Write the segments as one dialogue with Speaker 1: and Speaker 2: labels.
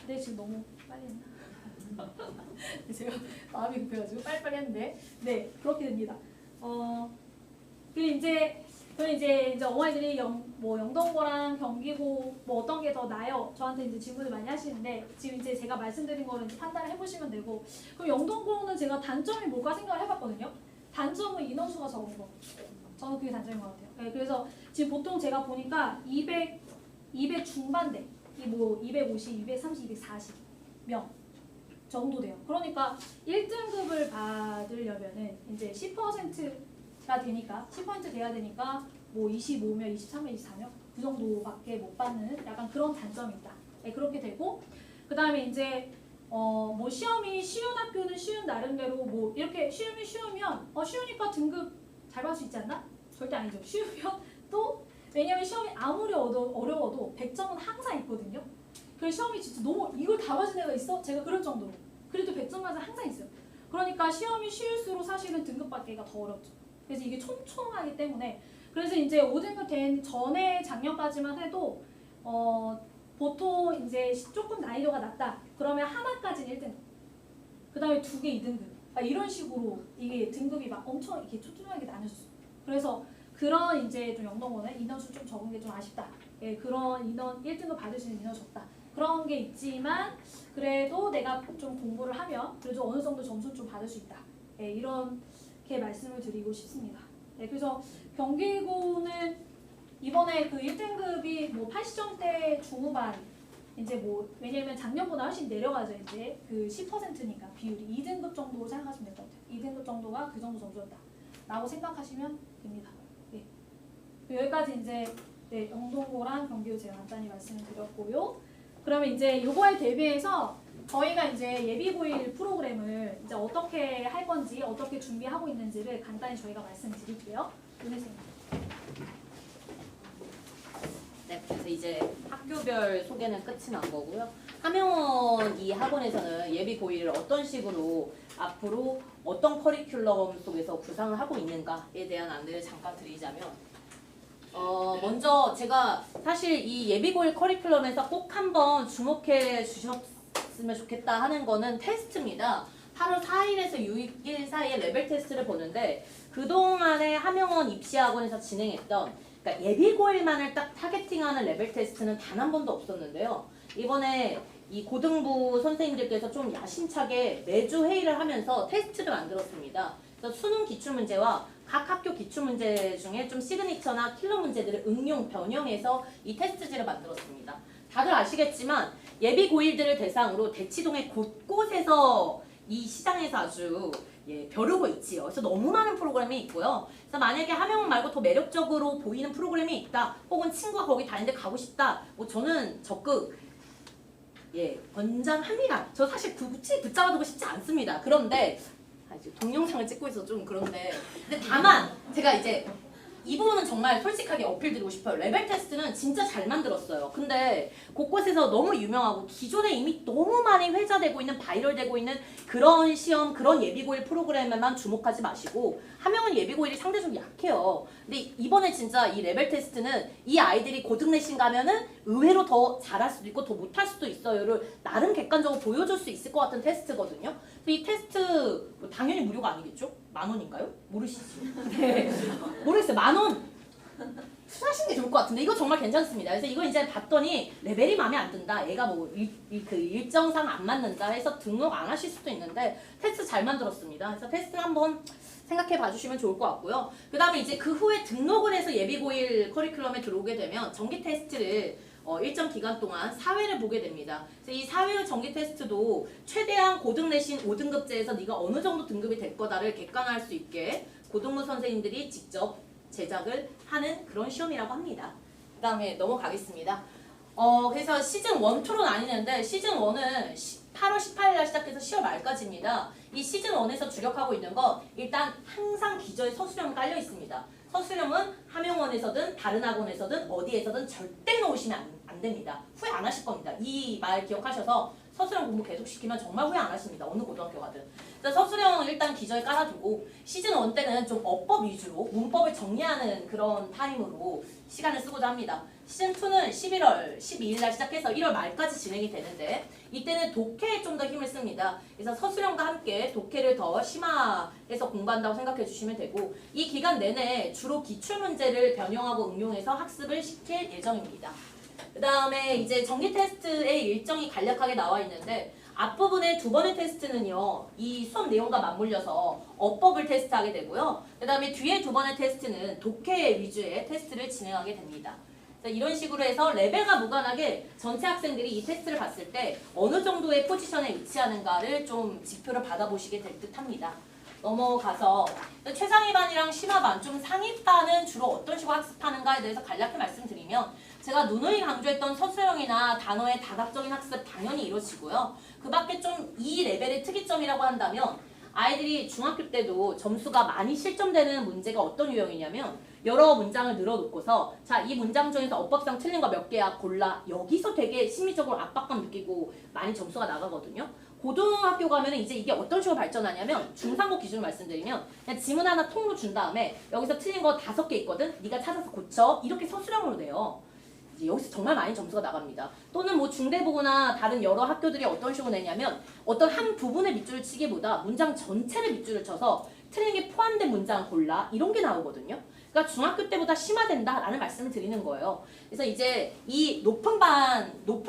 Speaker 1: 근데 지금 너무 빨리 했나? 제가 마음이 급해가지고 빨리빨리 했는데 네 그렇게 됩니다. 그리고 이제 어머니들이 영동고랑 경기고 뭐 어떤 게 더 나아요? 저한테 이제 질문을 많이 하시는데 지금 이제 제가 말씀드린 거를 이제 판단을 해보시면 되고 그럼 영동고는 제가 단점이 뭘까 생각을 해봤거든요. 단점은 인원수가 적은 거. 저는 그게 단점인 것 같아요. 네, 그래서 지금 보통 제가 보니까 200 중반대, 뭐 250, 230, 240명 정도 돼요. 그러니까 1등급을 받으려면은 이제 10%가 되니까 10% 돼야 되니까 뭐 25명, 23명, 24명 그 정도밖에 못 받는 약간 그런 단점이 있다. 네, 그렇게 되고 그 다음에 이제 뭐 시험이 쉬운 학교는 쉬운 나름대로 뭐 이렇게 시험이 쉬우면 쉬우니까 등급 잘 받을 수 있지 않나? 절대 아니죠. 쉬우면 또 왜냐면 시험이 아무리 어려워도 100점은 항상 있거든요. 그래서 시험이 진짜 너무 이걸 다 맞은 애가 있어? 제가 그럴 정도로. 그래도 100점 맞은 항상 있어요. 그러니까 시험이 쉬울수록 사실은 등급 받기가 더 어렵죠. 그래서 이게 촘촘하기 때문에 그래서 이제 5등급 된 전에 작년까지만 해도 보통 이제 조금 난이도가 낮다. 그러면 하나까지는 1등급. 그 다음에 2개 2등급. 이런 식으로 이게 등급이 막 엄청 이렇게 촘촘하게 나뉘어졌어요. 그래서 그런 이제 좀 영동고는 인원수 좀 적은 게 좀 아쉽다. 예, 그런 인원 1등급 받을 수 있는 인원 적다. 그런 게 있지만 그래도 내가 좀 공부를 하면 그래도 어느 정도 점수 좀 받을 수 있다. 예, 이렇게 말씀을 드리고 싶습니다. 예, 그래서 경기고는 이번에 그 1등급이 뭐 80점대 중후반 이제 뭐 왜냐면 작년보다 훨씬 내려가죠. 이제 그 10%니까 비율이 2등급 정도 생각하시면 될 것 같아요. 2등급 정도가 그 정도 점수였다. 라고 생각하시면 됩니다. 예. 여기까지 이제 네, 영동고랑 경기고 제가 간단히 말씀을 드렸고요. 그러면 이제 요거에 대비해서 저희가 이제 예비고일 프로그램을 이제 어떻게 할 건지 어떻게 준비하고 있는지를 간단히 저희가 말씀드릴게요. 윤혜선님.
Speaker 2: 네, 그래서 이제 학교별 소개는 끝이 난 거고요. 함영원 이 학원에서는 예비고일을 어떤 식으로 앞으로 어떤 커리큘럼 속에서 구상을 하고 있는가에 대한 안내를 잠깐 드리자면 먼저 제가 사실 이 예비고일 커리큘럼에서 꼭 한번 주목해 주셨으면 좋겠다 하는 거는 테스트입니다. 8월 4일에서 6일 사이에 레벨 테스트를 보는데 그동안에 함영원 입시학원에서 진행했던 그러니까 예비고일만을 딱 타겟팅하는 레벨 테스트는 단 한 번도 없었는데요. 이번에 이 고등부 선생님들께서 좀 야심차게 매주 회의를 하면서 테스트를 만들었습니다. 그래서 수능 기출문제와 각 학교 기출문제 중에 좀 시그니처나 킬러 문제들을 응용, 변형해서 이 테스트지를 만들었습니다. 다들 아시겠지만 예비고일들을 대상으로 대치동의 곳곳에서 이 시장에서 아주 벼르고 있지요. 그래서 너무 많은 프로그램이 있고요. 그래서 만약에 함영원 말고 더 매력적으로 보이는 프로그램이 있다. 혹은 친구가 거기 다니는데 가고 싶다. 뭐 저는 적극 권장합니다. 저 사실 굳이 붙잡아두고 싶지 않습니다. 그런데 이제 동영상을 찍고 있어서 좀 그런데 근데 다만 제가 이제 이 부분은 정말 솔직하게 어필드리고 싶어요. 레벨 테스트는 진짜 잘 만들었어요. 근데 곳곳에서 너무 유명하고 기존에 이미 너무 많이 회자되고 있는 바이럴되고 있는 그런 시험, 그런 예비고일 프로그램에만 주목하지 마시고 함영은 예비고일이 상대적으로 약해요. 근데 이번에 진짜 이 레벨 테스트는 이 아이들이 고등 내신 가면은 의외로 더 잘할 수도 있고 더 못할 수도 있어요를 나름 객관적으로 보여줄 수 있을 것 같은 테스트거든요. 이 테스트 뭐 당연히 무료가 아니겠죠? 10,000원인가요? 모르시죠? 네. 모르겠어요. 10,000원 투자하시는 게 좋을 것 같은데 이거 정말 괜찮습니다. 그래서 이거 이제 봤더니 레벨이 마음에 안 든다. 얘가 뭐 그 일정상 안 맞는다 해서 등록 안 하실 수도 있는데 테스트 잘 만들었습니다. 그래서 테스트 한번 생각해 봐주시면 좋을 것 같고요. 그 다음에 이제 그 후에 등록을 해서 예비고일 커리큘럼에 들어오게 되면 정기 테스트를 일정 기간 동안 사회를 보게 됩니다. 그래서 이 사회 정기 테스트도 최대한 고등 내신 5등급제에서 네가 어느 정도 등급이 될 거다를 객관화할 수 있게 고등부 선생님들이 직접 제작을 하는 그런 시험이라고 합니다. 그 다음에 넘어가겠습니다. 그래서 시즌 1, 2로 나뉘는데 시즌 1은 8월 18일 날 시작해서 10월 말까지입니다. 이 시즌 1에서 주력하고 있는 건 일단 항상 기저에 서술형이 깔려 있습니다. 서술형은 함영원에서든 다른 학원에서든 어디에서든 절대 놓으시면 안 됩니다. 후회 안 하실 겁니다. 이 말 기억하셔서 서술형 공부 계속 시키면 정말 후회 안 하십니다. 어느 고등학교 가든. 그래서 서술형 일단 기저에 깔아두고 시즌 1 때는 좀 어법 위주로 문법을 정리하는 그런 타임으로 시간을 쓰고자 합니다. 시즌2는 11월 12일 날 시작해서 1월 말까지 진행이 되는데 이때는 독해에 좀 더 힘을 씁니다. 그래서 서술형과 함께 독해를 더 심화해서 공부한다고 생각해 주시면 되고 이 기간 내내 주로 기출문제를 변형하고 응용해서 학습을 시킬 예정입니다. 그 다음에 이제 정기 테스트의 일정이 간략하게 나와 있는데 앞부분의 두 번의 테스트는요, 이 수업 내용과 맞물려서 어법을 테스트하게 되고요. 그 다음에 뒤에 두 번의 테스트는 독해 위주의 테스트를 진행하게 됩니다. 이런 식으로 해서 레벨과 무관하게 전체 학생들이 이 테스트를 봤을 때 어느 정도의 포지션에 위치하는가를 좀 지표를 받아보시게 될 듯 합니다. 넘어가서 최상위반이랑 심화반, 좀 상위반은 주로 어떤 식으로 학습하는가에 대해서 간략히 말씀드리면 제가 누누이 강조했던 서술형이나 단어의 다각적인 학습 당연히 이루어지고요. 그 밖에 좀 이 레벨의 특이점이라고 한다면 아이들이 중학교 때도 점수가 많이 실점되는 문제가 어떤 유형이냐면 여러 문장을 늘어놓고서 자, 이 문장 중에서 어법상 틀린 거 몇 개야 골라. 여기서 되게 심리적으로 압박감 느끼고 많이 점수가 나가거든요. 고등학교 가면 이제 이게 어떤 식으로 발전하냐면 중상고 기준을 말씀드리면 그냥 지문 하나 통으로 준 다음에 여기서 틀린 거 5개 있거든. 네가 찾아서 고쳐. 이렇게 서술형으로 돼요. 이제 여기서 정말 많이 점수가 나갑니다. 또는 뭐 중대보거나 다른 여러 학교들이 어떤 식으로 내냐면 어떤 한 부분의 밑줄을 치기보다 문장 전체를 밑줄을 쳐서 틀린 게 포함된 문장 골라. 이런 게 나오거든요. 그러니까 중학교 때보다 심화된다라는 말씀을 드리는 거예요. 그래서 이제 이 높은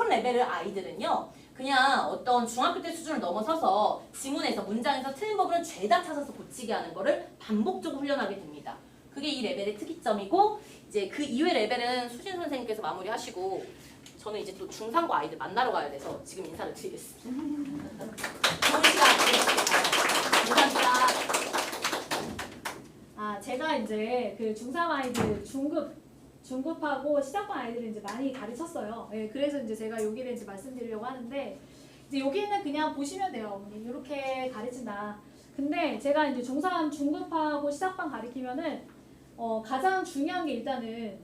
Speaker 2: 레벨의 아이들은요. 그냥 어떤 중학교 때 수준을 넘어서서 지문에서 문장에서 틀린 부분을 죄다 찾아서 고치게 하는 거를 반복적으로 훈련하게 됩니다. 그게 이 레벨의 특이점이고 이제 그 이외 레벨은 수진 선생님께서 마무리하시고 저는 이제 또 중상고 아이들 만나러 가야 돼서 지금 인사를 드리겠습니다. 좋은 시간 되겠습니다. 감사합니다.
Speaker 1: 제가 이제 그 중3 아이들 중급하고 시작반 아이들을 이제 많이 가르쳤어요. 예, 그래서 이제 제가 여기를 이제 말씀드리려고 하는데 이제 여기는 그냥 보시면 돼요. 이렇게 가르친다. 근데 제가 이제 중3 중급하고 시작반 가르치면은 가장 중요한 게 일단은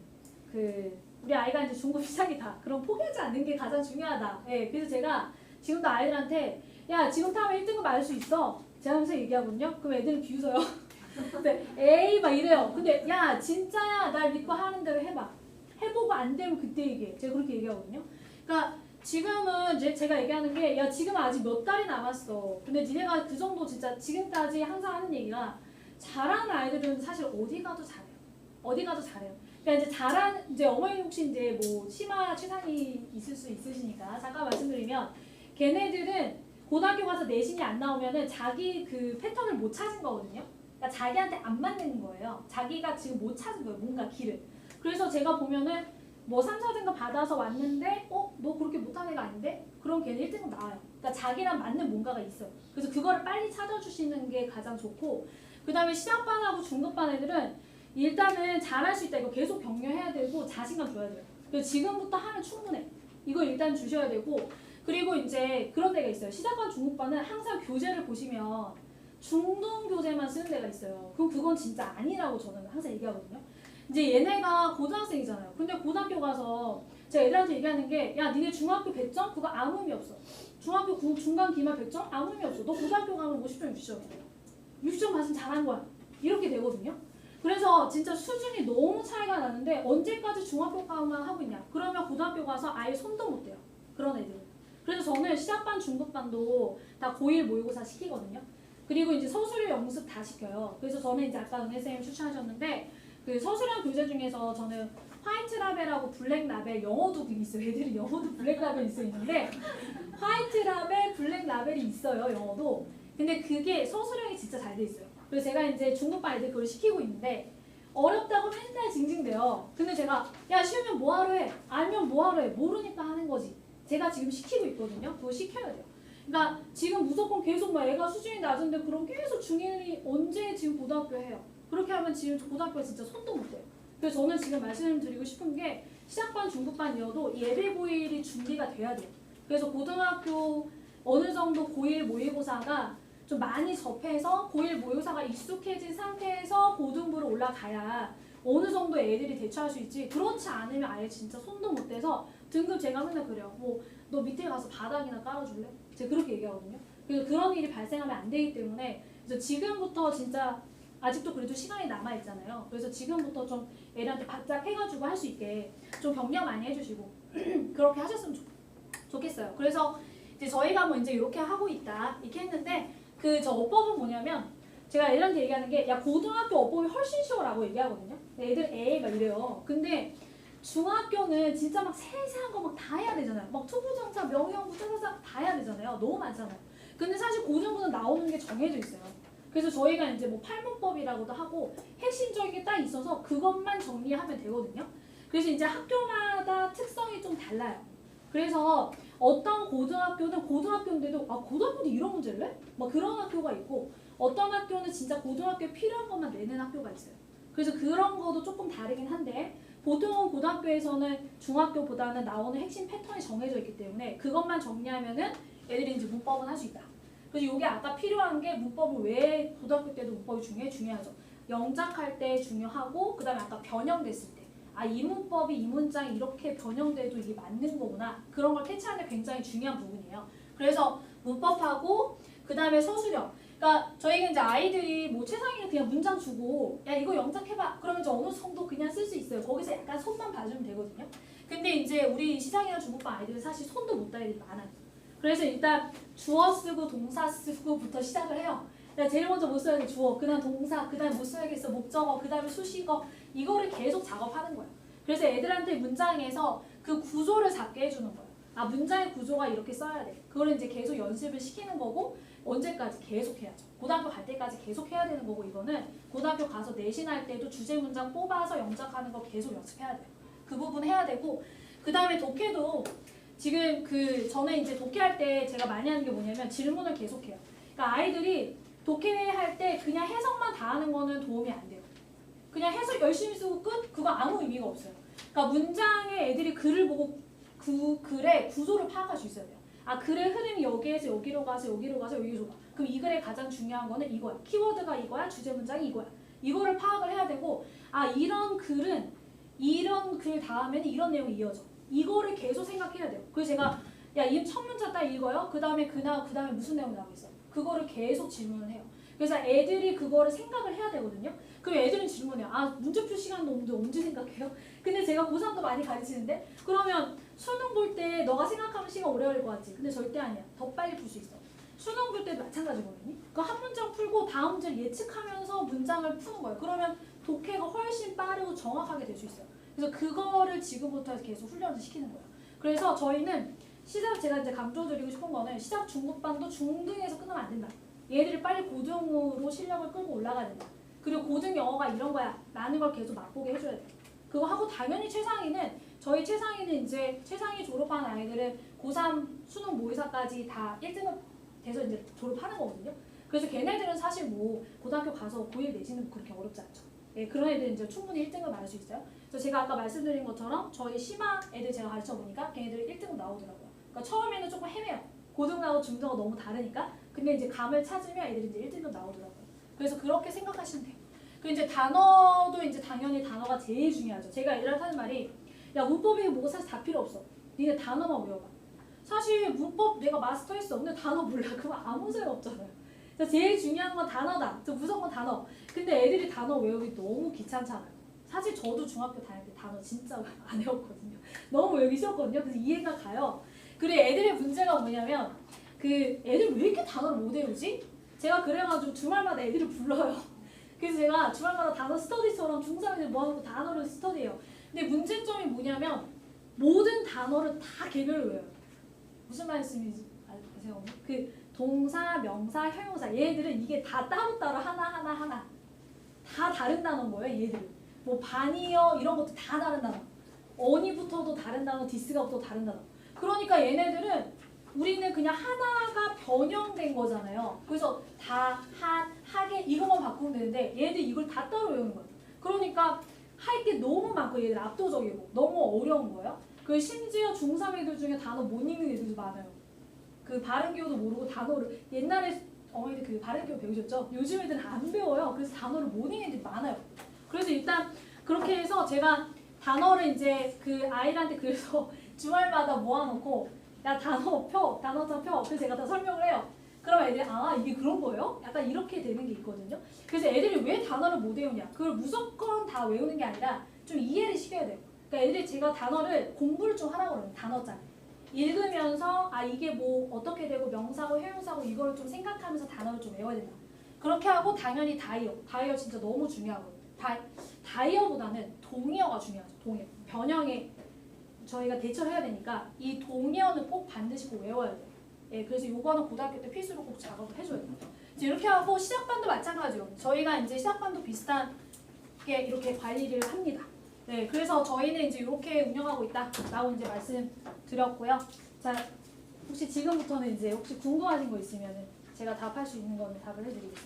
Speaker 1: 그 우리 아이가 이제 중급 시작이다. 그럼 포기하지 않는 게 가장 중요하다. 예, 그래서 제가 지금도 아이들한테 야 지금 타면 1등급 맞을 수 있어. 제가 항상 얘기하거든요. 그럼 애들은 비웃어요. 근데 에이 막 이래요. 근데 야 진짜야 날 믿고 하는 대로 해봐. 해보고 안 되면 그때 얘기해. 제가 그렇게 얘기하거든요. 그러니까 지금은 이제 제가 얘기하는 게 야 지금 아직 몇 달이 남았어. 근데 니네가 그 정도 진짜 지금까지 항상 하는 얘기가 잘하는 아이들은 사실 어디 가도 잘해요. 어디 가도 잘해요. 그러니까 이제 이제 어머니 혹시 이제 뭐 심화 취상이 있을 수 있으시니까 잠깐 말씀드리면 걔네들은 고등학교 가서 내신이 안 나오면은 자기 그 패턴을 못 찾은 거거든요. 그러니까 자기한테 안 맞는 거예요. 자기가 지금 못 찾은 거예요. 뭔가 길을. 그래서 제가 보면은 뭐 3, 4등급 받아서 왔는데 너 그렇게 못한 애가 아닌데? 그럼 걔는 1등급 나와요. 그러니까 자기랑 맞는 뭔가가 있어요. 그래서 그거를 빨리 찾아주시는 게 가장 좋고 그 다음에 시작반하고 중급반 애들은 일단은 잘할 수 있다. 이거 계속 격려해야 되고 자신감 줘야 돼요. 그래서 지금부터 하면 충분해. 이거 일단 주셔야 되고 그리고 이제 그런 데가 있어요. 시작반 중급반은 항상 교재를 보시면 중등 교재만 쓰는 데가 있어요. 그건 진짜 아니라고 저는 항상 얘기하거든요. 이제 얘네가 고등학생이잖아요. 근데 고등학교 가서 제가 애들한테 얘기하는 게 야 니네 중학교 100점? 그거 아무 의미 없어. 중학교 중간 기말 100점? 아무 의미 없어. 너 고등학교 가면 50점 60점이야. 60점 맞으면 잘한 거야. 이렇게 되거든요. 그래서 진짜 수준이 너무 차이가 나는데 언제까지 중학교 가만 하고 있냐. 그러면 고등학교 가서 아예 손도 못 대요. 그런 애들은. 그래서 저는 시작반 중급반도 다 고1 모의고사 시키거든요. 그리고 이제 서술형 연습 다 시켜요. 그래서 저는 이제 아까 은혜쌤이 추천하셨는데 그 서술형 교재 중에서 저는 화이트 라벨하고 블랙 라벨 영어도 그게 있어요. 애들이 영어도 블랙 라벨 있는데 화이트 라벨, 블랙 라벨이 있어요. 영어도. 근데 그게 서술형이 진짜 잘 돼 있어요. 그래서 제가 이제 중급반 애들 그걸 시키고 있는데 어렵다고 맨날 징징대요. 근데 제가 야 쉬우면 뭐하러 해? 알면 뭐하러 해? 모르니까 하는 거지. 제가 지금 시키고 있거든요. 그거 시켜야 돼요. 그러니까 지금 무조건 계속 막 애가 수준이 낮은데 그럼 계속 중1이 언제 지금 고등학교 해요? 그렇게 하면 지금 고등학교에 진짜 손도 못 대요. 그래서 저는 지금 말씀드리고 싶은 게 시작반 중급반이어도 예비 고1이 준비가 돼야 돼요. 그래서 고등학교 어느 정도 고1 모의고사가 좀 많이 접해서 고1 모의고사가 익숙해진 상태에서 고등부로 올라가야 어느 정도 애들이 대처할 수 있지. 그렇지 않으면 아예 진짜 손도 못 대서 등급 제가 맨날 그래요. 뭐 너 밑에 가서 바닥이나 깔아줄래? 제가 그렇게 얘기하거든요. 그래서 그런 일이 발생하면 안 되기 때문에 그래서 지금부터 진짜 아직도 그래도 시간이 남아 있잖아요. 그래서 지금부터 좀 애들한테 바짝 해가지고 할 수 있게 좀 격려 많이 해주시고 그렇게 하셨으면 좋겠어요. 그래서 이제 저희가 뭐 이제 이렇게 하고 있다 이렇게 했는데 그 저 어법은 뭐냐면 제가 애들한테 얘기하는 게 야 고등학교 어법이 훨씬 쉬워라고 얘기하거든요. 애들 에이 막 이래요. 근데 중학교는 진짜 막 세세한 거 막 다 해야 되잖아요. 막 투부정사, 명령부, 짜자자 다 해야 되잖아요. 너무 많잖아요. 근데 사실 고등부는 나오는 게 정해져 있어요. 그래서 저희가 이제 뭐 팔문법이라고도 하고 핵심적인 게 딱 있어서 그것만 정리하면 되거든요. 그래서 이제 학교마다 특성이 좀 달라요. 그래서 어떤 고등학교는 고등학교인데도 아 고등학교도 이런 문제를 내? 막 그런 학교가 있고 어떤 학교는 진짜 고등학교에 필요한 것만 내는 학교가 있어요. 그래서 그런 것도 조금 다르긴 한데 보통 고등학교에서는 중학교보다는 나오는 핵심 패턴이 정해져 있기 때문에 그것만 정리하면은 애들이 이제 문법은 할 수 있다. 그래서 이게 아까 필요한 게 문법은 왜 고등학교 때도 문법이 중요하죠. 영작할 때 중요하고 그다음에 아까 변형됐을 때 아 이 문법이 이 문장이 이렇게 변형돼도 이게 맞는 거구나 그런 걸 캐치하는 게 굉장히 중요한 부분이에요. 그래서 문법하고 그다음에 서술형 그러니까 저희가 이제 아이들이 뭐 최상위가 그냥 문장 주고 야 이거 영작해봐 그러면 이제 어느 정도 그냥 쓸 수 있어요. 거기서 약간 손만 봐주면 되거든요. 근데 이제 우리 시상이나 중국반 아이들은 사실 손도 못 달 애들이 많아요. 그래서 일단 주어 쓰고 동사 쓰고부터 시작을 해요. 제일 먼저 못 써야 돼 주어, 그 다음 동사, 그 다음 못 써야겠어 목적어, 그 다음에 수식어 이거를 계속 작업하는 거예요. 그래서 애들한테 문장에서 그 구조를 잡게 해주는 거예요. 아 문장의 구조가 이렇게 써야 돼. 그걸 이제 계속 연습을 시키는 거고 언제까지 계속 해야죠. 고등학교 갈 때까지 계속 해야 되는 거고 이거는 고등학교 가서 내신할 때도 주제 문장 뽑아서 영작하는 거 계속 연습해야 돼요. 그 부분 해야 되고 그 다음에 독해도 지금 그 전에 이제 독해할 때 제가 많이 하는 게 뭐냐면 질문을 계속해요. 그러니까 아이들이 독해할 때 그냥 해석만 다 하는 거는 도움이 안 돼요. 그냥 해석 열심히 쓰고 끝? 그거 아무 의미가 없어요. 그러니까 문장에 애들이 글을 보고 그 글의 구조를 파악할 수 있어야 돼요. 아 글의 흐름이 여기에서 여기로 가서 여기로 가서 여기로 가. 그럼 이 글의 가장 중요한 거는 이거야. 키워드가 이거야. 주제 문장이 이거야. 이거를 파악을 해야 되고 아 이런 글은 이런 글 다음에는 이런 내용이 이어져. 이거를 계속 생각해야 돼요. 그래서 제가 야 이 첫 문자 딱 읽어요. 그 다음에 무슨 내용이 나오고 있어. 그거를 계속 질문을 해요. 그래서 애들이 그거를 생각을 해야 되거든요. 그럼 애들은 질문해요. 아 문제풀 시간도 언제 생각해요? 근데 제가 고3도 많이 가르치는데 그러면 수능 볼 때 너가 생각하면 시간 오래 걸릴 것 같지? 근데 절대 아니야. 더 빨리 풀 수 있어. 수능 볼 때도 마찬가지거든요. 그 한 문장 풀고 다음 문제를 예측하면서 문장을 푸는 거예요. 그러면 독해가 훨씬 빠르고 정확하게 될 수 있어요. 그래서 그거를 지금부터 계속 훈련을 시키는 거예요. 그래서 저희는 시작 제가 이제 강조드리고 싶은 거는 시작 중급반도 중등에서 끝나면 안 된다. 얘들이 빨리 고등으로 실력을 끌고 올라가야 된다. 그리고 고등 영어가 이런 거야 라는 걸 계속 맛보게 해줘야 돼. 그거 하고 당연히 저희 최상위는 이제 최상위 졸업한 아이들은 고3 수능 모의사까지 다 1등급 돼서 이제 졸업하는 거거든요. 그래서 걔네들은 사실 뭐 고등학교 가서 고1 내지는 그렇게 어렵지 않죠. 예, 그런 애들은 이제 충분히 1등급 받을 수 있어요. 그래서 제가 아까 말씀드린 것처럼 저희 심화 애들 제가 가르쳐 보니까 걔네들 1등급 나오더라고요. 그러니까 처음에는 조금 헤매요. 고등하고 중등하고 너무 다르니까. 근데 이제 감을 찾으면 애들이 이제 1등급 나오더라고요. 그래서 그렇게 생각하시면 돼요. 그리고 이제 단어도 이제 당연히 단어가 제일 중요하죠. 제가 애들한테 하는 말이 야 문법이 뭐가 사실 다 필요 없어. 니네 단어만 외워봐. 사실 문법 내가 마스터했어. 근데 단어 몰라. 그럼 아무 소용 없잖아요. 그래서 제일 중요한 건 단어다. 무조건 단어. 근데 애들이 단어 외우기 너무 귀찮잖아요. 사실 저도 중학교 다닐 때 단어 진짜 안 외웠거든요. 너무 외우기 싫었거든요. 그래서 이해가 가요. 그리고 애들의 문제가 뭐냐면 그 애들 왜 이렇게 단어를 못 외우지? 제가 그래가지고 주말마다 애들을 불러요. 그래서 제가 주말마다 단어 스터디처럼 중3애들 모아놓고 단어를 스터디해요. 근데 문제점이 뭐냐면 모든 단어를 다 개별로 외워요. 무슨 말씀인지 아세요? 그 동사, 명사, 형용사 얘들은 이게 다 따로따로 하나 다 다른 단어인 거예요. 얘들은 뭐 반이어 이런 것도 다 다른 단어 어니부터도 다른 단어 디스가부터 다른 단어 그러니까 얘네들은 우리는 그냥 하나가 변형된 거잖아요. 그래서 다, 하게 이것만 바꾸면 되는데 얘네들 이걸 다 따로 외우는 거예요. 그러니까 할 게 너무 많고 얘들 압도적이고 너무 어려운 거예요. 그 심지어 중3 애들 중에 단어 못 읽는 애들도 많아요. 그 발음기호도 모르고 단어를 옛날에 어머니들 그 발음기호 배우셨죠? 요즘 애들은 안 배워요. 그래서 단어를 못 읽는 애들이 많아요. 그래서 일단 그렇게 해서 제가 단어를 이제 그 아이들한테 그래서 주말마다 모아놓고 야 단어 펴, 단어장 펴. 그래서 제가 다 설명을 해요. 그럼 애들이 아 이게 그런 거예요? 약간 이렇게 되는 게 있거든요. 그래서 애들이 왜 단어를 못 외우냐? 그걸 무조건 다 외우는 게 아니라 좀 이해를 시켜야 돼요. 그러니까 애들이 제가 단어를 공부를 좀 하라고 그러는 단어장. 읽으면서 아 이게 뭐 어떻게 되고 명사고 회용사고 이걸 좀 생각하면서 단어를 좀 외워야 된다. 그렇게 하고 당연히 다이어 진짜 너무 중요하거든요. 다이어보다는 동의어가 중요하죠. 동의어. 변형에 저희가 대처를 해야 되니까 이 동의어는 꼭 반드시 꼭 외워야 돼요. 예, 그래서 요거는 고등학교 때 필수로 꼭 작업을 해줘야 돼요. 이제 이렇게 하고 시작반도 마찬가지요. 저희가 이제 시작반도 비슷하게 이렇게 관리를 합니다. 네, 그래서 저희는 이제 이렇게 운영하고 있다라고 이제 말씀드렸고요. 자, 혹시 지금부터는 이제 혹시 궁금하신 거 있으면은 제가 답할 수 있는 거는 답을 해드리겠습니다.